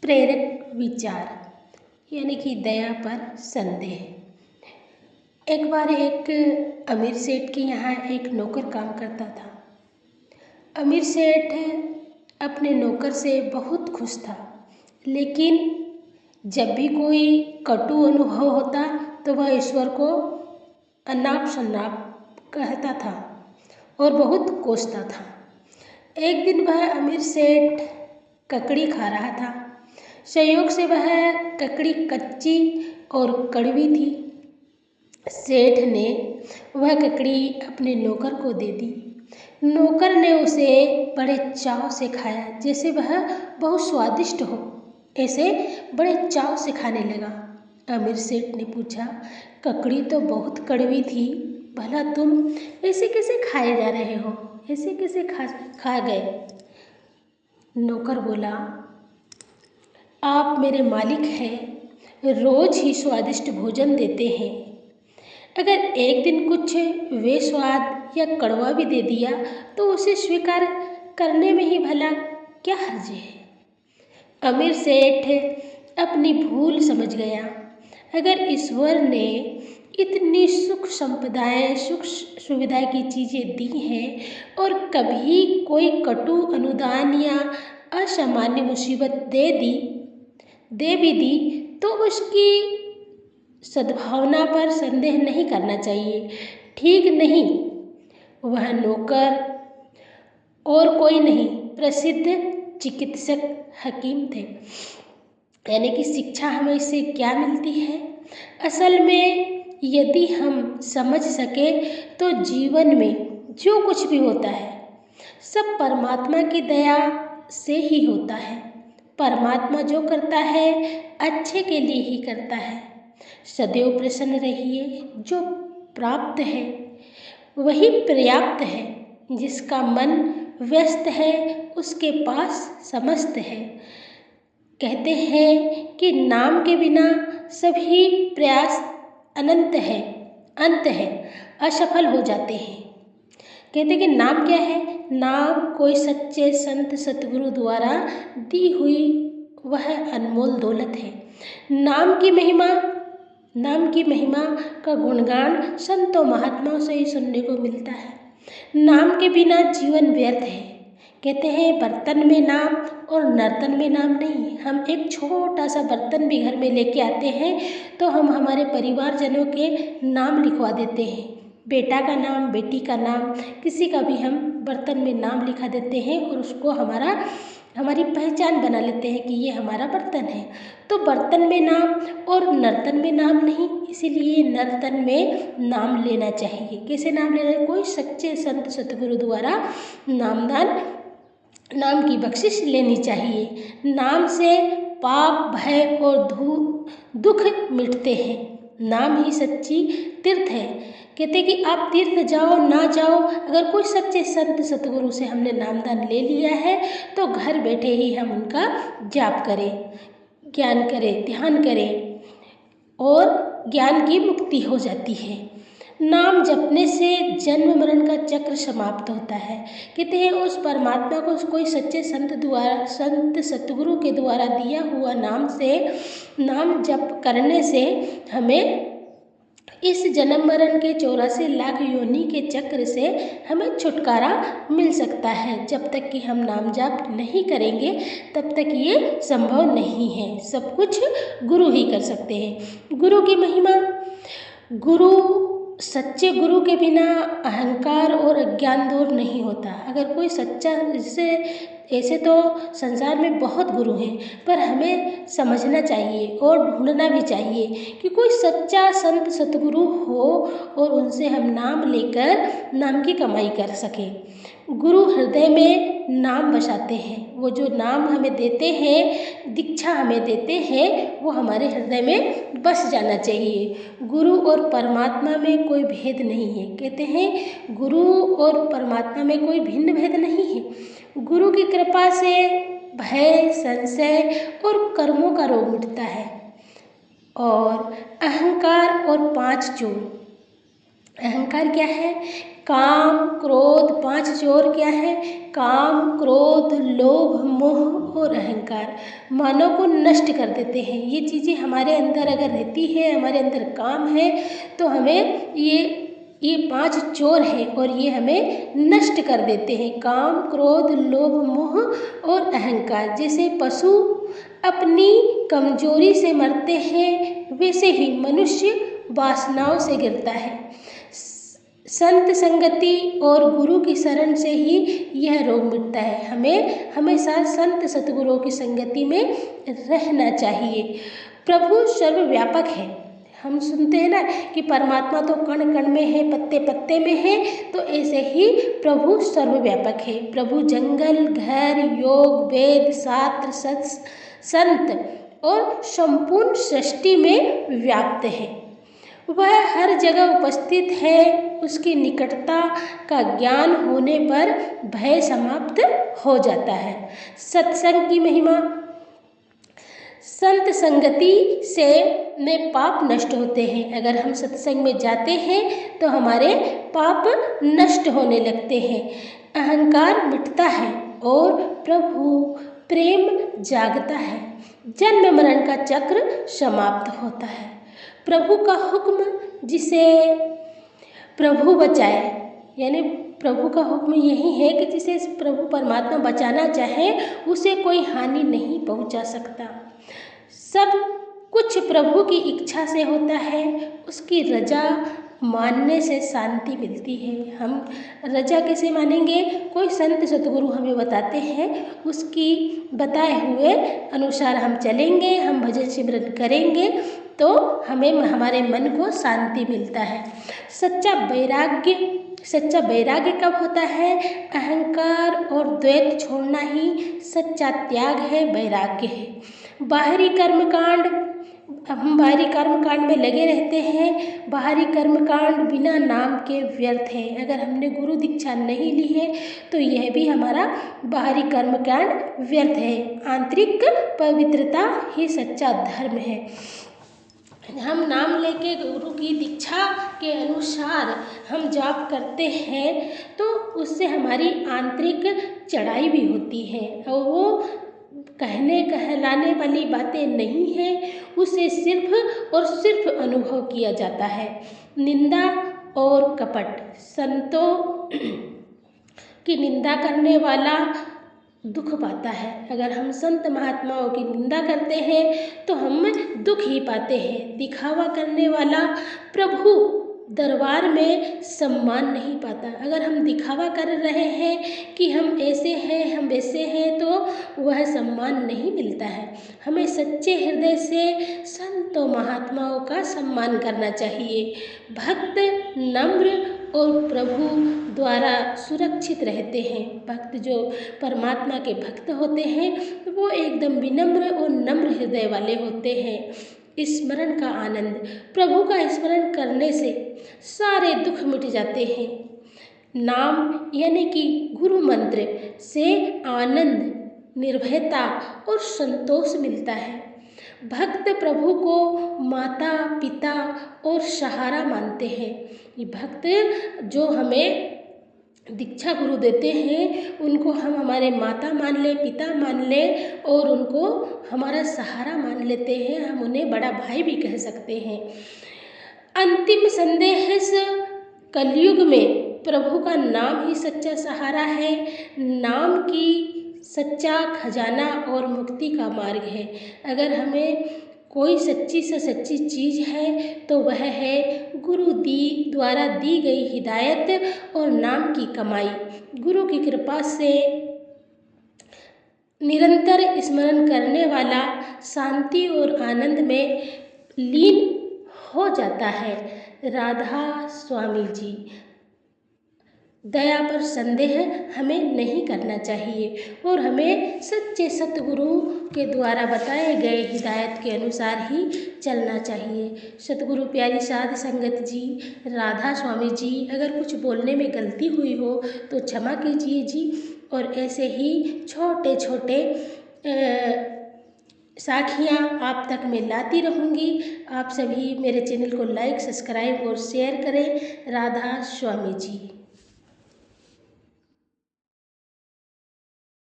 प्रेरक विचार यानी कि दया पर संदेह। एक बार एक अमीर सेठ के यहाँ एक नौकर काम करता था। अमीर सेठ अपने नौकर से बहुत खुश था, लेकिन जब भी कोई कटु अनुभव होता तो वह ईश्वर को अनाप शनाप कहता था और बहुत कोसता था। एक दिन वह अमीर सेठ ककड़ी खा रहा था। संयोग से वह ककड़ी कच्ची और कड़वी थी। सेठ ने वह ककड़ी अपने नौकर को दे दी। नौकर ने उसे बड़े चाव से खाया, जैसे वह बहुत स्वादिष्ट हो, ऐसे बड़े चाव से खाने लगा। अमीर सेठ ने पूछा, ककड़ी तो बहुत कड़वी थी, भला तुम ऐसे कैसे खाए जा रहे हो, ऐसे कैसे खा गए? नौकर बोला, आप मेरे मालिक हैं, रोज ही स्वादिष्ट भोजन देते हैं। अगर एक दिन कुछ बेस्वाद या कड़वा भी दे दिया तो उसे स्वीकार करने में ही भला क्या हर्ज है? अमीर सेठ अपनी भूल समझ गया। अगर ईश्वर ने इतनी सुख संपदाएं, सुख सुविधा की चीज़ें दी हैं और कभी कोई कटु अनुदान या असामान्य मुसीबत दे भी दी तो उसकी सद्भावना पर संदेह नहीं करना चाहिए। ठीक नहीं, वह नौकर और कोई नहीं, प्रसिद्ध चिकित्सक हकीम थे। यानी कि शिक्षा हमें इससे क्या मिलती है? असल में यदि हम समझ सके तो जीवन में जो कुछ भी होता है सब परमात्मा की दया से ही होता है। परमात्मा जो करता है अच्छे के लिए ही करता है। सदैव प्रसन्न रहिए। जो प्राप्त है वही पर्याप्त है। जिसका मन व्यस्त है उसके पास समस्त है। कहते हैं कि नाम के बिना सभी प्रयास अंत है, असफल हो जाते हैं। कहते हैं कि नाम क्या है? नाम कोई सच्चे संत सतगुरु द्वारा दी हुई वह अनमोल दौलत है। नाम की महिमा का गुणगान संतों महात्माओं से ही सुनने को मिलता है। नाम के बिना जीवन व्यर्थ है। कहते हैं बर्तन में नाम और नर्तन में नाम नहीं। हम एक छोटा सा बर्तन भी घर में लेके आते हैं तो हम हमारे परिवारजनों के नाम लिखवा देते हैं। बेटा का नाम, बेटी का नाम, किसी का भी हम बर्तन में नाम लिखा देते हैं और उसको हमारी पहचान बना लेते हैं कि ये हमारा बर्तन है। तो बर्तन में नाम और नर्तन में नाम नहीं, इसीलिए नर्तन में नाम लेना चाहिए। कैसे नाम लेना है? कोई सच्चे संत सतगुरु द्वारा नाम की बख्शिश लेनी चाहिए। नाम से पाप, भय और दुख मिटते हैं। नाम ही सच्ची तीर्थ है। कहते कि आप तीर्थ जाओ ना जाओ, अगर कोई सच्चे संत सतगुरु से हमने नामदान ले लिया है तो घर बैठे ही हम उनका जाप करें, ज्ञान करें, ध्यान करें और ज्ञान की मुक्ति हो जाती है। नाम जपने से जन्म मरण का चक्र समाप्त होता है। कहते हैं उस परमात्मा को कोई सच्चे संत सतगुरु के द्वारा दिया हुआ नाम जप करने से हमें इस जन्म मरण के 84 लाख योनि के चक्र से हमें छुटकारा मिल सकता है। जब तक कि हम नाम जाप नहीं करेंगे तब तक ये संभव नहीं है। सब कुछ गुरु ही कर सकते हैं। गुरु की महिमा। सच्चे गुरु के बिना अहंकार और अज्ञान दूर नहीं होता। अगर कोई सच्चा, ऐसे तो संसार में बहुत गुरु हैं, पर हमें समझना चाहिए और ढूंढना भी चाहिए कि कोई सच्चा संत सतगुरु हो और उनसे हम नाम लेकर नाम की कमाई कर सकें। गुरु हृदय में नाम बसाते हैं। वो जो नाम हमें देते हैं, दीक्षा हमें देते हैं, वो हमारे हृदय में बस जाना चाहिए। गुरु और परमात्मा में कोई भेद नहीं है। कहते हैं गुरु और परमात्मा में कोई भिन्न भेद नहीं है। गुरु की कृपा से भय, संशय और कर्मों का रोग मिटता है और अहंकार और 5 चूल। अहंकार क्या है? काम क्रोध, 5 चोर क्या है? काम क्रोध लोभ मोह और अहंकार, मानव को नष्ट कर देते हैं। ये चीज़ें हमारे अंदर अगर रहती है, हमारे अंदर काम है, तो हमें ये 5 चोर हैं और ये हमें नष्ट कर देते हैं। काम क्रोध लोभ मोह और अहंकार। जैसे पशु अपनी कमजोरी से मरते हैं, वैसे ही मनुष्य वासनाओं से गिरता है। संत संगति और गुरु की शरण से ही यह रोग मिटता है। हमें हमेशा संत सतगुरुओं की संगति में रहना चाहिए। प्रभु सर्वव्यापक है। हम सुनते हैं ना कि परमात्मा तो कण कण में है, पत्ते पत्ते में है, तो ऐसे ही प्रभु सर्वव्यापक है। प्रभु जंगल, घर, योग, वेद, शास्त्र, संत और संपूर्ण सृष्टि में व्याप्त है। वह हर जगह उपस्थित है। उसकी निकटता का ज्ञान होने पर भय समाप्त हो जाता है। सत्संग की महिमा। संत संगति से में पाप नष्ट होते हैं। अगर हम सत्संग में जाते हैं तो हमारे पाप नष्ट होने लगते हैं, अहंकार मिटता है और प्रभु प्रेम जागता है। जन्म मरण का चक्र समाप्त होता है। प्रभु का हुक्म जिसे प्रभु बचाए, यानी प्रभु का हुक्म यही है कि जिसे प्रभु परमात्मा बचाना चाहे उसे कोई हानि नहीं पहुंचा सकता। सब कुछ प्रभु की इच्छा से होता है। उसकी रजा मानने से शांति मिलती है। हम रजा कैसे मानेंगे? कोई संत सतगुरु हमें बताते हैं, उसकी बताए हुए अनुसार हम चलेंगे, हम भजन सिमरन करेंगे तो हमें हमारे मन को शांति मिलता है। सच्चा वैराग्य कब होता है? अहंकार और द्वैत छोड़ना ही सच्चा त्याग है, वैराग्य है। बाहरी कर्मकांड, हम बाहरी कर्मकांड में लगे रहते हैं। बाहरी कर्मकांड बिना नाम के व्यर्थ है। अगर हमने गुरु दीक्षा नहीं ली है तो यह भी हमारा बाहरी कर्मकांड व्यर्थ है। आंतरिक पवित्रता ही सच्चा धर्म है। हम नाम लेके गुरु की दीक्षा के अनुसार हम जाप करते हैं तो उससे हमारी आंतरिक चढ़ाई भी होती है और वो कहलाने वाली बातें नहीं है, उसे सिर्फ और सिर्फ अनुभव किया जाता है। निंदा और कपट। संतों की निंदा करने वाला दुख पाता है। अगर हम संत महात्माओं की निंदा करते हैं तो हम दुख ही पाते हैं। दिखावा करने वाला प्रभु दरबार में सम्मान नहीं पाता। अगर हम दिखावा कर रहे हैं कि हम ऐसे हैं, हम वैसे हैं, तो वह सम्मान नहीं मिलता है। हमें सच्चे हृदय से संतों महात्माओं का सम्मान करना चाहिए। भक्त नम्र और प्रभु द्वारा सुरक्षित रहते हैं। भक्त जो परमात्मा के भक्त होते हैं वो एकदम विनम्र और नम्र हृदय वाले होते हैं। स्मरण का आनंद। प्रभु का स्मरण करने से सारे दुख मिट जाते हैं। नाम यानी कि गुरु मंत्र से आनंद, निर्भयता और संतोष मिलता है। भक्त प्रभु को माता पिता और सहारा मानते हैं। ये भक्त जो हमें दीक्षा गुरु देते हैं उनको हम हमारे माता मान लें, पिता मान लें और उनको हमारा सहारा मान लेते हैं। हम उन्हें बड़ा भाई भी कह सकते हैं। अंतिम संदेश। कलयुग में प्रभु का नाम ही सच्चा सहारा है। नाम की सच्चा खजाना और मुक्ति का मार्ग है। अगर हमें कोई सच्ची से सच्ची चीज़ है तो वह है गुरु द्वारा दी गई हिदायत और नाम की कमाई। गुरु की कृपा से निरंतर स्मरण करने वाला शांति और आनंद में लीन हो जाता है। राधा स्वामी जी। दया पर संदेह हमें नहीं करना चाहिए और हमें सच्चे सतगुरु के द्वारा बताए गए हिदायत के अनुसार ही चलना चाहिए। सतगुरु प्यारी साध संगत जी, राधा स्वामी जी, अगर कुछ बोलने में गलती हुई हो तो क्षमा कीजिए जी। और ऐसे ही छोटे छोटे साखियाँ आप तक मैं लाती रहूँगी। आप सभी मेरे चैनल को लाइक, सब्सक्राइब और शेयर करें। राधा स्वामी जी।